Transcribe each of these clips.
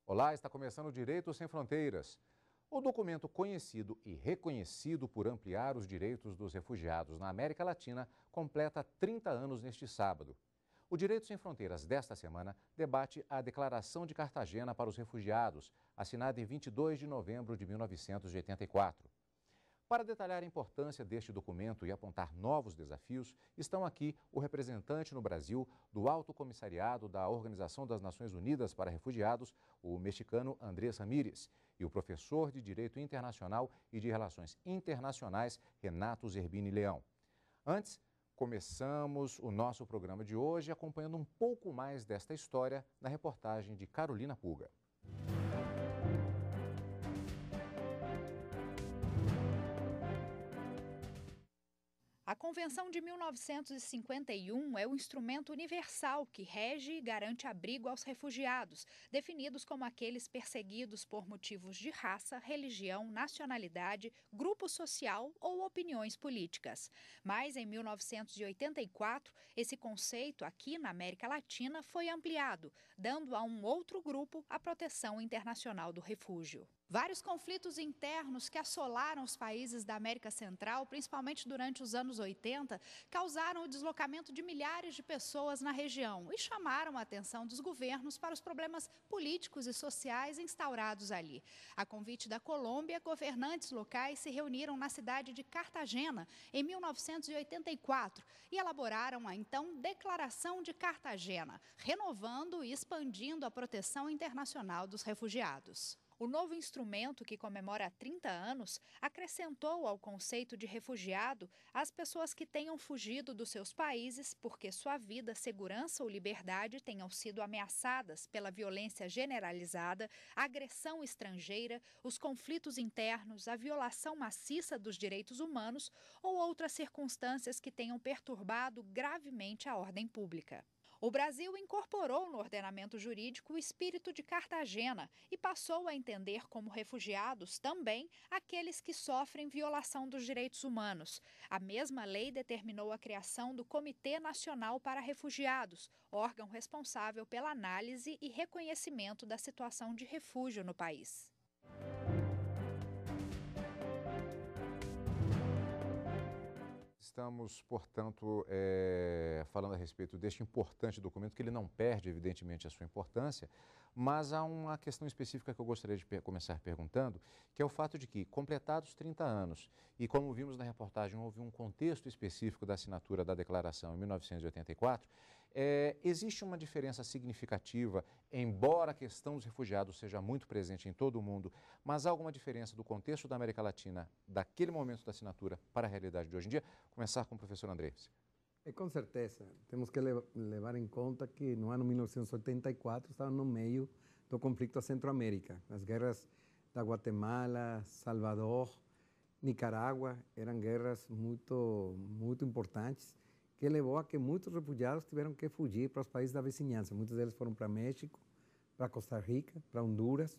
Olá, está começando o Direito Sem Fronteiras. O documento conhecido e reconhecido por ampliar os direitos dos refugiados na América Latina completa 30 anos neste sábado. O Direito Sem Fronteiras desta semana debate a Declaração de Cartagena para os Refugiados, assinada em 22 de novembro de 1984. Para detalhar a importância deste documento e apontar novos desafios, estão aqui o representante no Brasil do Alto Comissariado da Organização das Nações Unidas para Refugiados, o mexicano Andrés Ramírez, e o professor de Direito Internacional e de Relações Internacionais, Renato Zerbini Leão. Antes, começamos o nosso programa de hoje acompanhando um pouco mais desta história na reportagem de Carolina Puga. A Convenção de 1951 é o instrumento universal que rege e garante abrigo aos refugiados, definidos como aqueles perseguidos por motivos de raça, religião, nacionalidade, grupo social ou opiniões políticas. Mas, em 1984, esse conceito aqui na América Latina foi ampliado, dando a um outro grupo a proteção internacional do refúgio. Vários conflitos internos que assolaram os países da América Central, principalmente durante os anos 80, causaram o deslocamento de milhares de pessoas na região e chamaram a atenção dos governos para os problemas políticos e sociais instaurados ali. A convite da Colômbia, governantes locais se reuniram na cidade de Cartagena em 1984 e elaboraram a então Declaração de Cartagena, renovando e expandindo a proteção internacional dos refugiados. O novo instrumento, que comemora 30 anos, acrescentou ao conceito de refugiado as pessoas que tenham fugido dos seus países porque sua vida, segurança ou liberdade tenham sido ameaçadas pela violência generalizada, a agressão estrangeira, os conflitos internos, a violação maciça dos direitos humanos ou outras circunstâncias que tenham perturbado gravemente a ordem pública. O Brasil incorporou no ordenamento jurídico o espírito de Cartagena e passou a entender como refugiados também aqueles que sofrem violação dos direitos humanos. A mesma lei determinou a criação do Comitê Nacional para Refugiados, órgão responsável pela análise e reconhecimento da situação de refúgio no país. Estamos, portanto, falando a respeito deste importante documento, que ele não perde, evidentemente, a sua importância, mas há uma questão específica que eu gostaria de começar perguntando, que é o fato de que, completados 30 anos, e como vimos na reportagem, houve um contexto específico da assinatura da declaração em 1984, existe uma diferença significativa, embora a questão dos refugiados seja muito presente em todo o mundo, mas há alguma diferença do contexto da América Latina, daquele momento da assinatura, para a realidade de hoje em dia? Começar com o professor Andrés. Com certeza. Temos que levar em conta que no ano 1984 estava no meio do conflito Centro-América. As guerras da Guatemala, Salvador, Nicarágua eram guerras muito importantes, que levou a que muitos refugiados tiveram que fugir para os países da vizinhança. Muitos deles foram para México, para Costa Rica, para Honduras.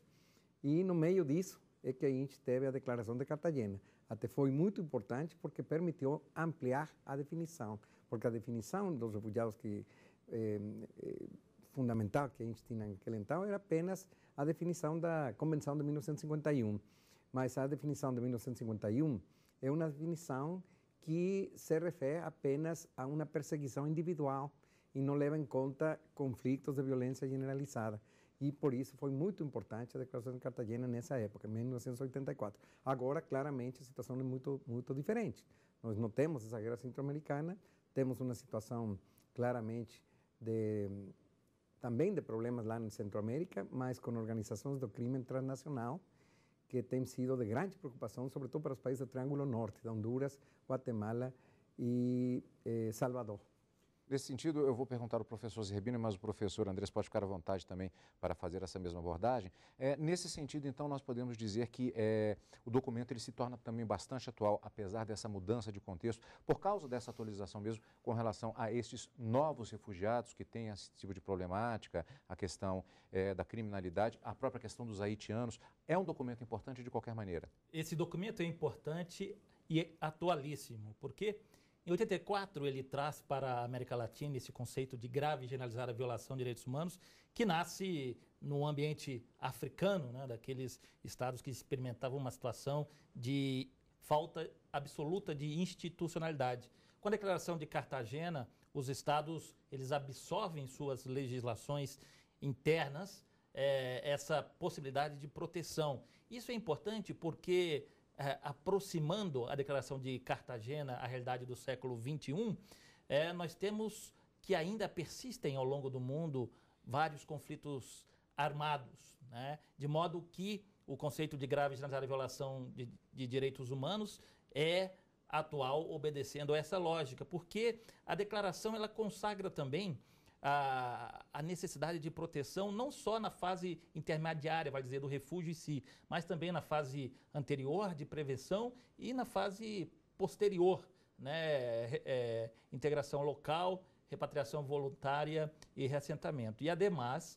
E no meio disso é que a gente teve a Declaração de Cartagena. Até foi muito importante porque permitiu ampliar a definição. Porque a definição dos refugiados fundamental que a gente tinha naquele então era apenas a definição da Convenção de 1951. Mas a definição de 1951 é uma definição que se refere apenas a uma perseguição individual e não leva em conta conflitos de violência generalizada. E por isso foi muito importante a Declaração de Cartagena nessa época, em 1984. Agora, claramente, a situação é muito diferente. Nós não temos essa guerra centro-americana, temos uma situação claramente também de problemas lá na Centro-América, mas com organizações do crime transnacional que têm sido de grande preocupação, sobretudo para os países do Triângulo Norte, de Honduras, Guatemala e Salvador. Nesse sentido, eu vou perguntar ao professor Zerbini, mas o professor Andrés pode ficar à vontade também para fazer essa mesma abordagem. Nesse sentido, então, nós podemos dizer que o documento ele se torna também bastante atual, apesar dessa mudança de contexto, por causa dessa atualização mesmo com relação a estes novos refugiados que têm esse tipo de problemática, a questão da criminalidade, a própria questão dos haitianos. É um documento importante de qualquer maneira. Esse documento é importante e é atualíssimo, porque Em 84, ele traz para a América Latina esse conceito de grave e generalizada violação de direitos humanos, que nasce no ambiente africano, né, daqueles estados que experimentavam uma situação de falta absoluta de institucionalidade. Com a Declaração de Cartagena, os estados eles absorvem em suas legislações internas essa possibilidade de proteção. Isso é importante porque, aproximando a Declaração de Cartagena à realidade do século XXI, nós temos que ainda persistem ao longo do mundo vários conflitos armados, né? De modo que o conceito de grave e generalizada violação de direitos humanos é atual, obedecendo a essa lógica, porque a declaração ela consagra também a necessidade de proteção não só na fase intermediária, vai dizer, do refúgio em si, mas também na fase anterior de prevenção e na fase posterior, né? Integração local, repatriação voluntária e reassentamento. E, ademais,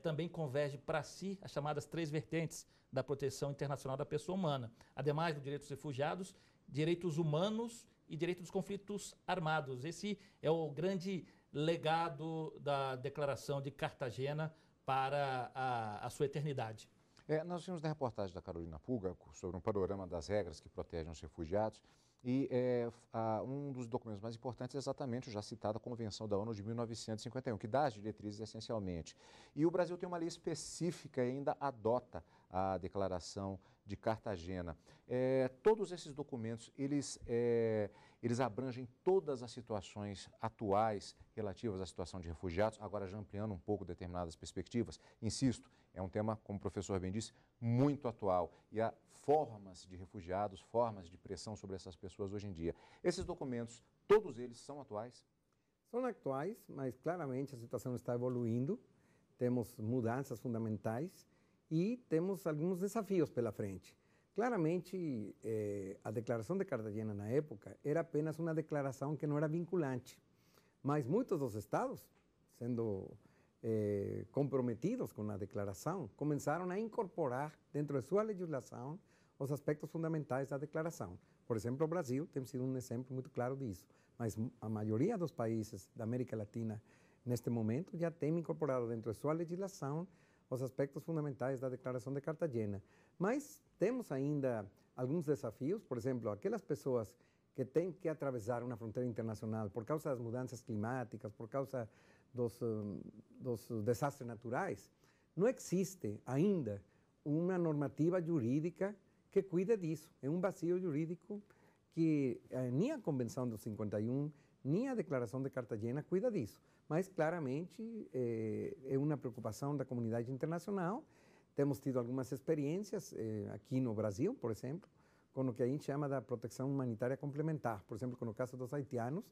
também converge para si as chamadas 3 vertentes da proteção internacional da pessoa humana, ademais do direito dos refugiados, direitos humanos e direito dos conflitos armados. Esse é o grande legado da Declaração de Cartagena para a sua eternidade. Nós vimos na reportagem da Carolina Puga sobre um panorama das regras que protegem os refugiados e um dos documentos mais importantes é exatamente o já citado a Convenção da ONU de 1951, que dá as diretrizes essencialmente. E o Brasil tem uma lei específica e ainda adota a Declaração de Cartagena. Todos esses documentos, eles abrangem todas as situações atuais relativas à situação de refugiados, agora já ampliando um pouco determinadas perspectivas. Insisto, é um tema, como o professor bem disse, muito atual e há formas de refugiados, formas de pressão sobre essas pessoas hoje em dia. Esses documentos, todos eles são atuais? São atuais, mas claramente a situação está evoluindo, temos mudanças fundamentais e temos alguns desafios pela frente. Claramente, a Declaração de Cartagena, na época, era apenas uma declaração que não era vinculante, mas muitos dos estados, sendo comprometidos com a declaração, começaram a incorporar dentro de sua legislação os aspectos fundamentais da declaração. Por exemplo, o Brasil tem sido um exemplo muito claro disso, mas a maioria dos países da América Latina, neste momento, já tem incorporado dentro de sua legislação os aspectos fundamentais da Declaração de Cartagena. Mas temos ainda alguns desafios, por exemplo, aquelas pessoas que têm que atravessar uma fronteira internacional por causa das mudanças climáticas, por causa dos desastres naturais, não existe ainda uma normativa jurídica que cuide disso. É um vazio jurídico que nem a Convenção do 51, nem a Declaração de Cartagena cuida disso. Mas, claramente, é uma preocupação da comunidade internacional. Temos tido algumas experiências aqui no Brasil, por exemplo, com o que a gente chama da proteção humanitária complementar. Por exemplo, no caso dos haitianos,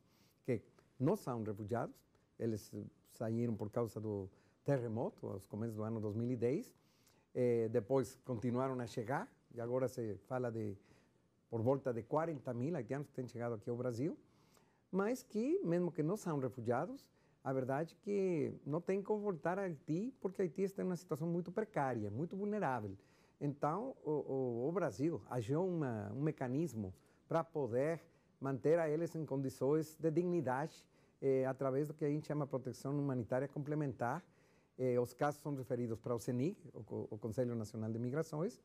que não são refugiados, eles saíram por causa do terremoto, aos começos do ano 2010, depois continuaram a chegar, e agora se fala de por volta de 40.000 haitianos que têm chegado aqui ao Brasil, mas que, mesmo que não são refugiados, a verdade é que não tem como voltar a Haiti, porque Haiti está em uma situação muito precária, muito vulnerável. Então, o Brasil achou um mecanismo para poder manter a eles em condições de dignidade, através do que a gente chama proteção humanitária complementar. Os casos são referidos para o CNIC, o Conselho Nacional de Migrações,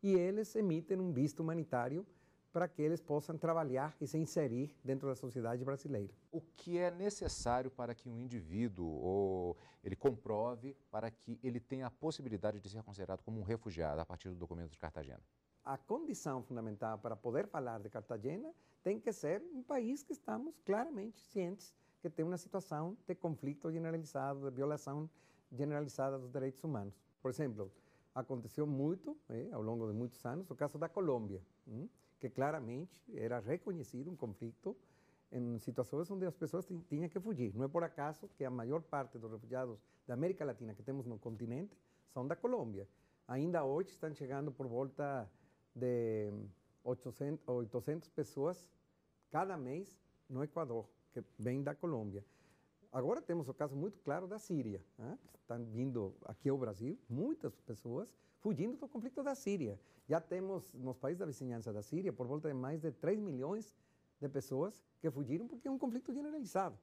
e eles emitem um visto humanitário para que eles possam trabalhar e se inserir dentro da sociedade brasileira. O que é necessário para que um indivíduo ele comprove para que ele tenha a possibilidade de ser considerado como um refugiado a partir do documento de Cartagena? A condição fundamental para poder falar de Cartagena tem que ser um país que estamos claramente cientes que tem uma situação de conflito generalizado, de violação generalizada dos direitos humanos. Por exemplo, aconteceu muito, ao longo de muitos anos, o caso da Colômbia, que claramente era reconhecido um conflito em situações onde as pessoas tinham que fugir. Não é por acaso que a maior parte dos refugiados da América Latina que temos no continente são da Colômbia. Ainda hoje estão chegando por volta de 800 pessoas cada mês no Equador, que vêm da Colômbia. Agora temos o caso muito claro da Síria. Estão vindo aqui ao Brasil muitas pessoas fugindo do conflito da Síria. Já temos nos países da vizinhança da Síria por volta de mais de 3 milhões de pessoas que fugiram porque é um conflito generalizado.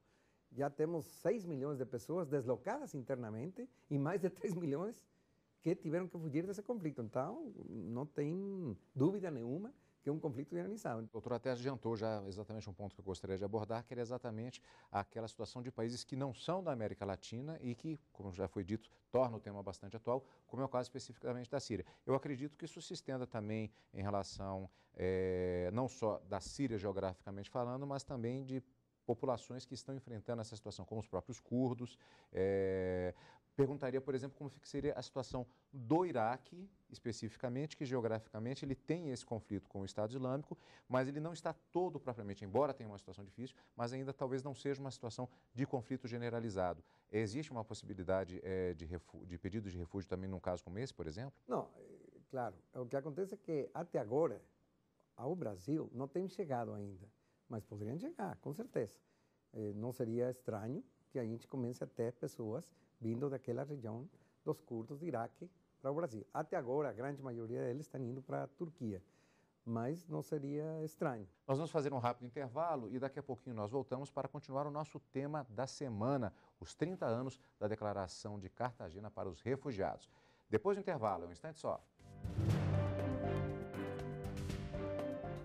Já temos 6 milhões de pessoas deslocadas internamente e mais de 3 milhões que tiveram que fugir desse conflito. Então, não tem dúvida nenhuma que é um conflito generalizado. O doutor até adiantou já exatamente um ponto que eu gostaria de abordar, que era exatamente aquela situação de países que não são da América Latina e que, como já foi dito, torna o tema bastante atual, como é o caso especificamente da Síria. Eu acredito que isso se estenda também em relação não só da Síria geograficamente falando, mas também de populações que estão enfrentando essa situação, como os próprios curdos. Perguntaria, por exemplo, como seria a situação do Iraque, especificamente, que geograficamente ele tem esse conflito com o Estado Islâmico, mas ele não está todo propriamente, embora tenha uma situação difícil, mas ainda talvez não seja uma situação de conflito generalizado. Existe uma possibilidade de pedido de refúgio também num caso como esse, por exemplo? Não, claro. O que acontece é que até agora, ao Brasil, não tem chegado ainda, mas poderiam chegar, com certeza. Não seria estranho que a gente comece a ter pessoas vindo daquela região dos curdos do Iraque para o Brasil. Até agora, a grande maioria deles estão indo para a Turquia, mas não seria estranho. Nós vamos fazer um rápido intervalo e daqui a pouquinho nós voltamos para continuar o nosso tema da semana, os 30 anos da Declaração de Cartagena para os Refugiados. Depois do intervalo, um instante só.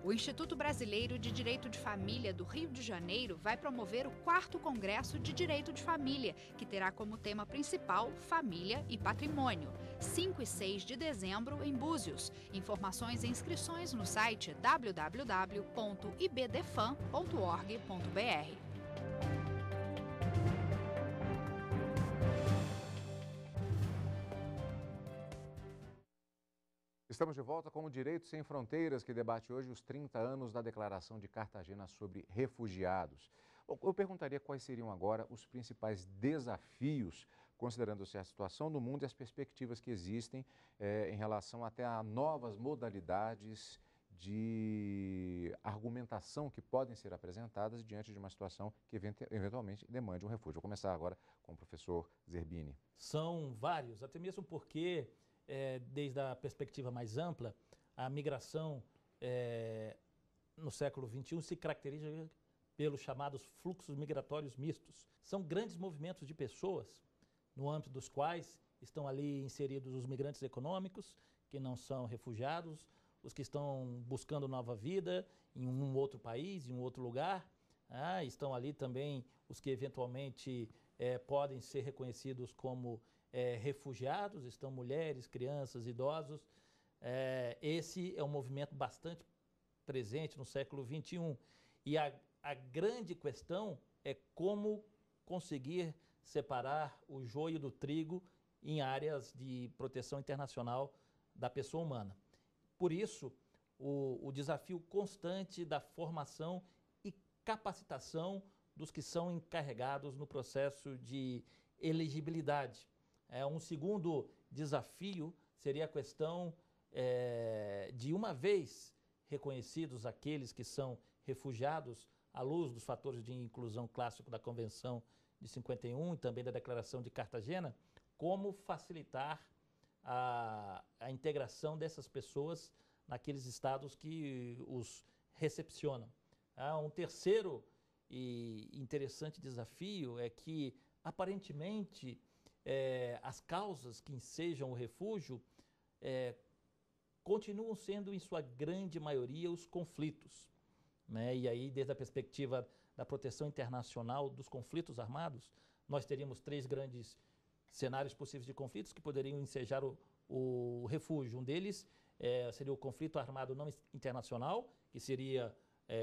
O Instituto Brasileiro de Direito de Família do Rio de Janeiro vai promover o 4º Congresso de Direito de Família, que terá como tema principal Família e Patrimônio, 5 e 6 de dezembro em Búzios. Informações e inscrições no site www.ibdefam.org.br. Estamos de volta com o Direito Sem Fronteiras, que debate hoje os 30 anos da Declaração de Cartagena sobre Refugiados. Eu perguntaria quais seriam agora os principais desafios, considerando-se a situação do mundo e as perspectivas que existem em relação até a novas modalidades de argumentação que podem ser apresentadas diante de uma situação que eventualmente demande um refúgio. Vou começar agora com o professor Zerbini. São vários, até mesmo porque, desde a perspectiva mais ampla, a migração no século XXI se caracteriza pelos chamados fluxos migratórios mistos. São grandes movimentos de pessoas, no âmbito dos quais estão ali inseridos os migrantes econômicos, que não são refugiados, os que estão buscando nova vida em um outro país, em um outro lugar. Estão ali também os que eventualmente podem ser reconhecidos como refugiados, estão mulheres, crianças, idosos. Esse é um movimento bastante presente no século XXI. E a grande questão é como conseguir separar o joio do trigo em áreas de proteção internacional da pessoa humana. Por isso, o desafio constante da formação e capacitação dos que são encarregados no processo de elegibilidade. Um segundo desafio seria a questão de, uma vez reconhecidos aqueles que são refugiados, à luz dos fatores de inclusão clássico da Convenção de 51 e também da Declaração de Cartagena, como facilitar a integração dessas pessoas naqueles estados que os recepcionam. Um terceiro e interessante desafio é que, aparentemente, as causas que ensejam o refúgio continuam sendo, em sua grande maioria, os conflitos. E aí, desde a perspectiva da proteção internacional dos conflitos armados, nós teríamos 3 grandes cenários possíveis de conflitos que poderiam ensejar o refúgio. Um deles seria o conflito armado não internacional, que seria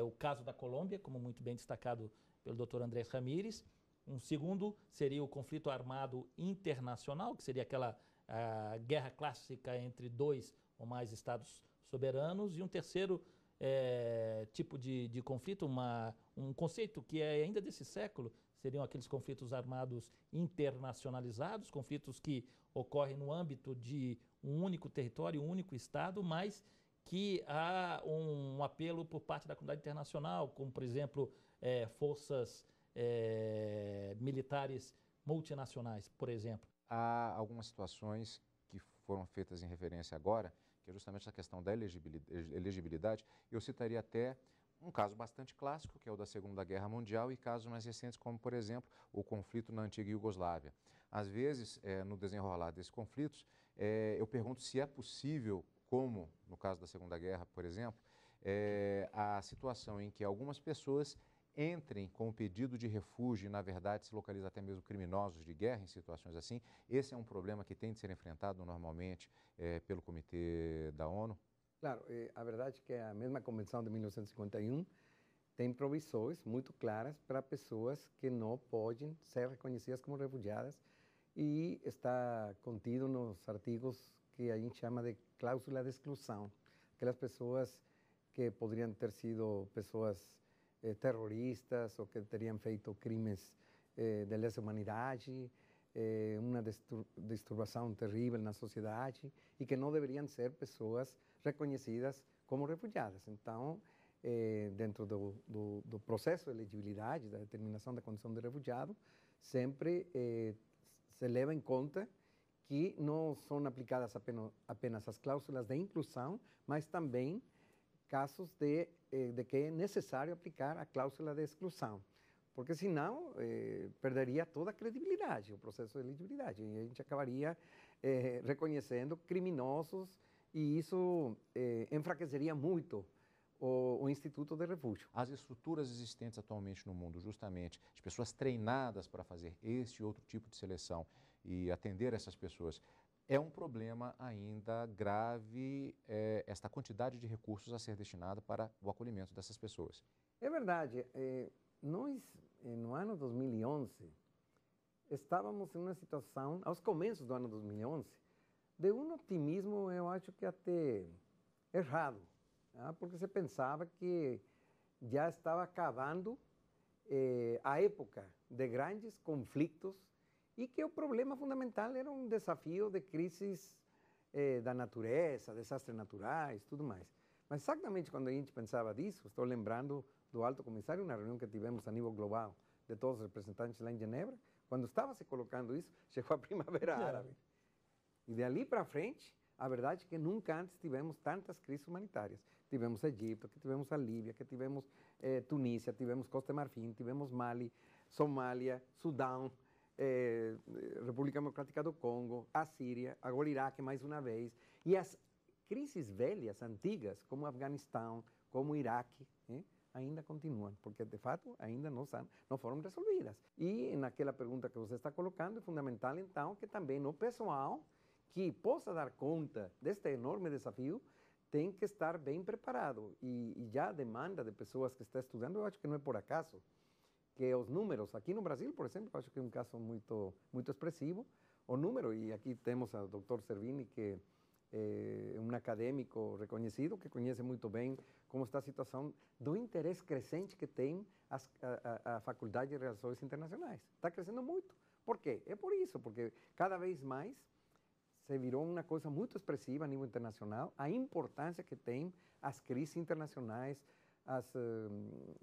o caso da Colômbia, como muito bem destacado pelo Dr. Andrés Ramírez. Um segundo seria o conflito armado internacional, que seria aquela guerra clássica entre 2 ou mais estados soberanos. E um terceiro tipo de conflito, um conceito que é ainda desse século, seriam aqueles conflitos armados internacionalizados, conflitos que ocorrem no âmbito de um único território, um único estado, mas que há um apelo por parte da comunidade internacional, como, por exemplo, forças militares multinacionais, por exemplo. Há algumas situações que foram feitas em referência agora, que é justamente a questão da elegibilidade. Eu citaria até um caso bastante clássico, que é o da Segunda Guerra Mundial, e casos mais recentes, como, por exemplo, o conflito na antiga Iugoslávia. Às vezes, no desenrolar desses conflitos, eu pergunto se é possível, como no caso da Segunda Guerra, por exemplo, a situação em que algumas pessoas entrem com o pedido de refúgio e, na verdade, se localiza até mesmo criminosos de guerra em situações assim. Esse é um problema que tem de ser enfrentado normalmente pelo Comitê da ONU? Claro, a verdade é que a mesma Convenção de 1951 tem provisões muito claras para pessoas que não podem ser reconhecidas como refugiadas e está contido nos artigos que a gente chama de cláusula de exclusão. Aquelas pessoas que poderiam ter sido pessoas terroristas ou que teriam feito crimes de lesa humanidade, uma disturbação terrível na sociedade e que não deveriam ser pessoas reconhecidas como refugiadas. Então, dentro do processo de elegibilidade, da determinação da condição de refugiado, sempre se leva em conta que não são aplicadas apenas as cláusulas de inclusão, mas também casos de que é necessário aplicar a cláusula de exclusão, porque senão perderia toda a credibilidade o processo de elegibilidade e a gente acabaria reconhecendo criminosos e isso enfraqueceria muito o Instituto de Refúgio. As estruturas existentes atualmente no mundo, justamente, as pessoas treinadas para fazer este e outro tipo de seleção e atender essas pessoas, é um problema ainda grave esta quantidade de recursos a ser destinada para o acolhimento dessas pessoas. É verdade. Nós, no ano 2011, estávamos em uma situação, aos começos do ano 2011, de um otimismo, eu acho que até errado, porque se pensava que já estava acabando a época de grandes conflitos e que o problema fundamental era um desafio de crises da natureza, desastres naturais, tudo mais. Mas exatamente quando a gente pensava disso, estou lembrando do Alto Comissário, na reunião que tivemos a nível global de todos os representantes lá em Genebra, quando estava se colocando isso, chegou a Primavera Árabe. E dali para frente, a verdade é que nunca antes tivemos tantas crises humanitárias. Tivemos Egito, que tivemos a Líbia, que tivemos Tunísia, tivemos Costa de Marfim, tivemos Mali, Somália, Sudão, República Democrática do Congo, a Síria, agora o Iraque mais uma vez. E as crises velhas, antigas, como o Afeganistão, como o Iraque, ainda continuam, porque de fato ainda não foram resolvidas. E naquela pergunta que você está colocando, é fundamental então que também o pessoal que possa dar conta deste enorme desafio tem que estar bem preparado. E já a demanda de pessoas que estão estudando, eu acho que não é por acaso, que os números, aqui no Brasil, por exemplo, eu acho que é um caso muito expressivo, o número, e aqui temos o Dr. Servini, que é um acadêmico reconhecido, que conhece muito bem como está a situação do interesse crescente que tem a Faculdade de Relações Internacionais. Está crescendo muito. Por quê? É por isso, porque cada vez mais se virou uma coisa muito expressiva a nível internacional, a importância que tem as crises internacionais, as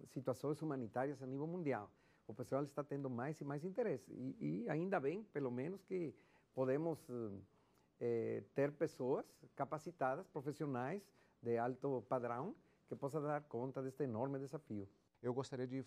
situações humanitárias a nível mundial. O pessoal está tendo mais e mais interesse. E ainda bem, pelo menos, que podemos ter pessoas capacitadas, profissionais de alto padrão, que possam dar conta deste enorme desafio. Eu gostaria de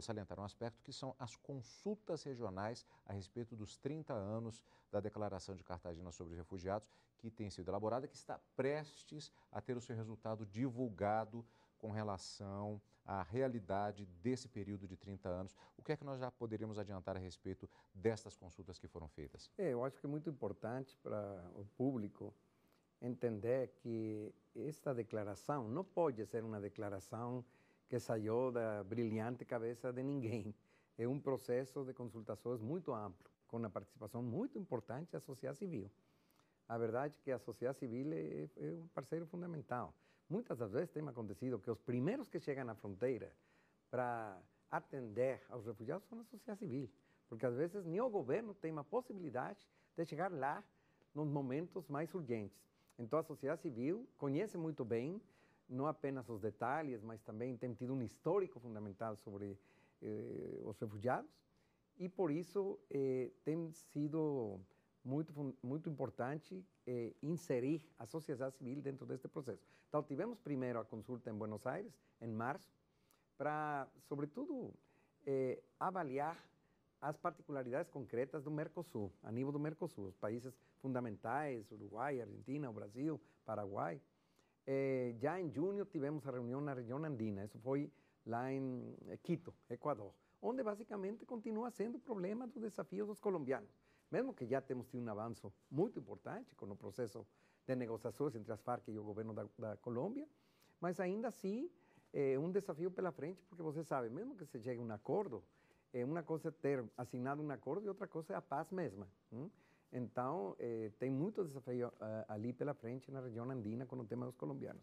salientar um aspecto que são as consultas regionais a respeito dos 30 anos da Declaração de Cartagena sobre os Refugiados, que tem sido elaborada, que está prestes a ter o seu resultado divulgado com relação à realidade desse período de 30 anos. O que é que nós já poderíamos adiantar a respeito destas consultas que foram feitas? Eu acho que é muito importante para o público entender que esta declaração não pode ser uma declaração que saiu da brilhante cabeça de ninguém. É um processo de consultações muito amplo, com a participação muito importante da sociedade civil. A verdade é que a sociedade civil é um parceiro fundamental. Muitas das vezes tem acontecido que os primeiros que chegam à fronteira para atender aos refugiados são a sociedade civil, porque às vezes nem o governo tem a possibilidade de chegar lá nos momentos mais urgentes. Então a sociedade civil conhece muito bem não apenas os detalhes, mas também tem tido um histórico fundamental sobre os refugiados e por isso tem sido muito importante inserir a sociedade civil dentro deste processo. Então, tivemos primeiro a consulta em Buenos Aires, em março, para, sobretudo, avaliar as particularidades concretas do Mercosul, a nível do Mercosul, os países fundamentais, Uruguai, Argentina, o Brasil, Paraguai. Já em junho tivemos a reunião na região andina, isso foi lá em Quito, Equador, onde basicamente continua sendo o problema do desafio dos colombianos. Mesmo que já temos tido um avanço muito importante com o processo de negociações entre as Farc e o governo da Colômbia, mas ainda assim é um desafio pela frente, porque você sabe, mesmo que se chegue a um acordo, uma coisa é ter assinado um acordo e outra coisa é a paz mesma. Então, tem muito desafio ali pela frente na região andina com o tema dos colombianos.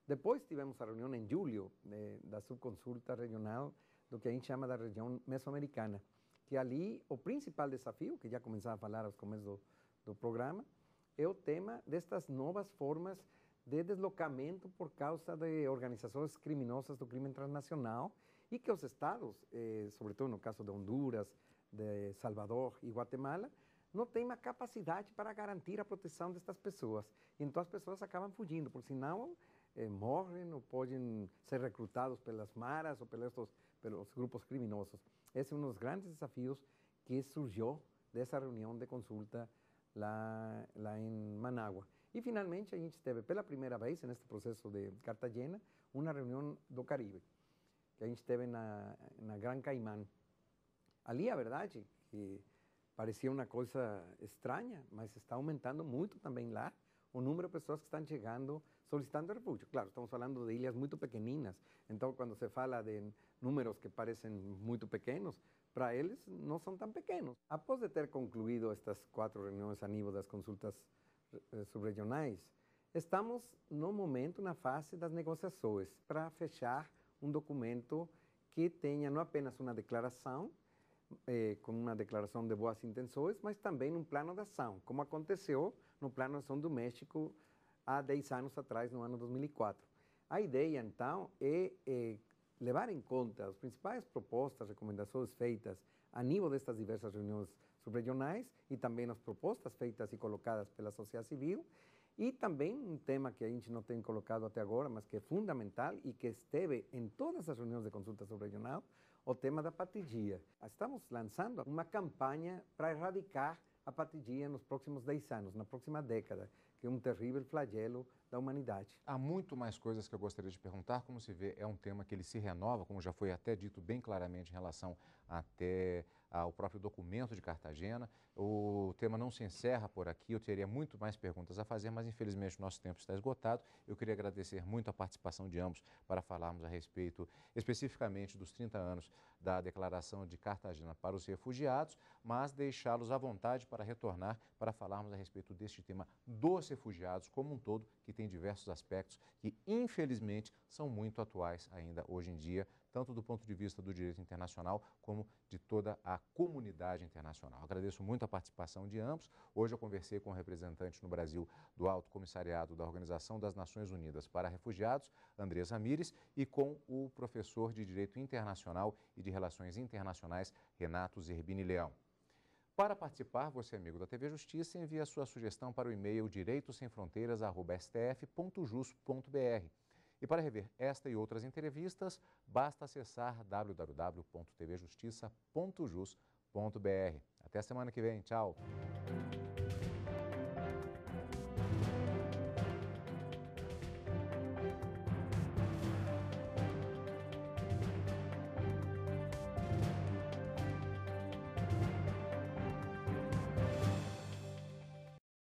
Depois tivemos a reunião em julho da subconsulta regional do que a gente chama da região mesoamericana, que ali o principal desafio, que já começava a falar aos começos do programa, é o tema destas novas formas de deslocamento por causa de organizações criminosas do crime transnacional e que os estados, sobretudo no caso de Honduras, de Salvador e Guatemala, não têm uma capacidade para garantir a proteção destas pessoas. Então as pessoas acabam fugindo, porque senão morrem ou podem ser recrutados pelas maras ou pelos grupos criminosos. Esse é um dos grandes desafios que surgiu dessa reunião de consulta lá em Manágua. E, finalmente, a gente teve, pela primeira vez, neste processo de Cartagena, uma reunião do Caribe, que a gente teve na Gran Caimán. Ali, a verdade, que parecia uma coisa estranha, mas está aumentando muito também lá o número de pessoas que estão chegando solicitando refúgio. Claro, estamos falando de ilhas muito pequeninas, então quando se fala de números que parecem muito pequenos, para eles não são tão pequenos. Após de ter concluído estas 4 reuniões a nível das consultas subregionais, estamos no momento, na fase das negociações, para fechar um documento que tenha não apenas uma declaração, com uma declaração de boas intenções, mas também um plano de ação, como aconteceu no Plano de Ação do México há 10 anos atrás, no ano 2004. A ideia, então, é levar em conta as principais propostas, recomendações feitas a nível destas diversas reuniões subregionais e também as propostas feitas e colocadas pela sociedade civil, e também um tema que a gente não tem colocado até agora, mas que é fundamental e que esteve em todas as reuniões de consulta subregional, o tema da partilha. Estamos lançando uma campanha para erradicar a partilha nos próximos 10 anos, na próxima década, que é um terrível flagelo da humanidade. Há muito mais coisas que eu gostaria de perguntar. Como se vê, é um tema que ele se renova, como já foi até dito bem claramente em relação até ao próprio documento de Cartagena. O tema não se encerra por aqui, eu teria muito mais perguntas a fazer, mas infelizmente o nosso tempo está esgotado. Eu queria agradecer muito a participação de ambos para falarmos a respeito especificamente dos 30 anos da Declaração de Cartagena para os refugiados, mas deixá-los à vontade para retornar para falarmos a respeito deste tema dos refugiados como um todo, que tem diversos aspectos que infelizmente são muito atuais ainda hoje em dia, tanto do ponto de vista do direito internacional como de toda a comunidade internacional. Agradeço muito a participação de ambos. Hoje eu conversei com o representante no Brasil do Alto Comissariado da Organização das Nações Unidas para Refugiados, Andrés Ramírez, e com o professor de Direito Internacional e de Relações Internacionais, Renato Zerbini Leão. Para participar, você, amigo da TV Justiça, envie a sua sugestão para o e-mail direitosemfronteiras@stf.jus.br. E para rever esta e outras entrevistas, basta acessar www.tvjustiça.jus.br. Até a semana que vem. Tchau!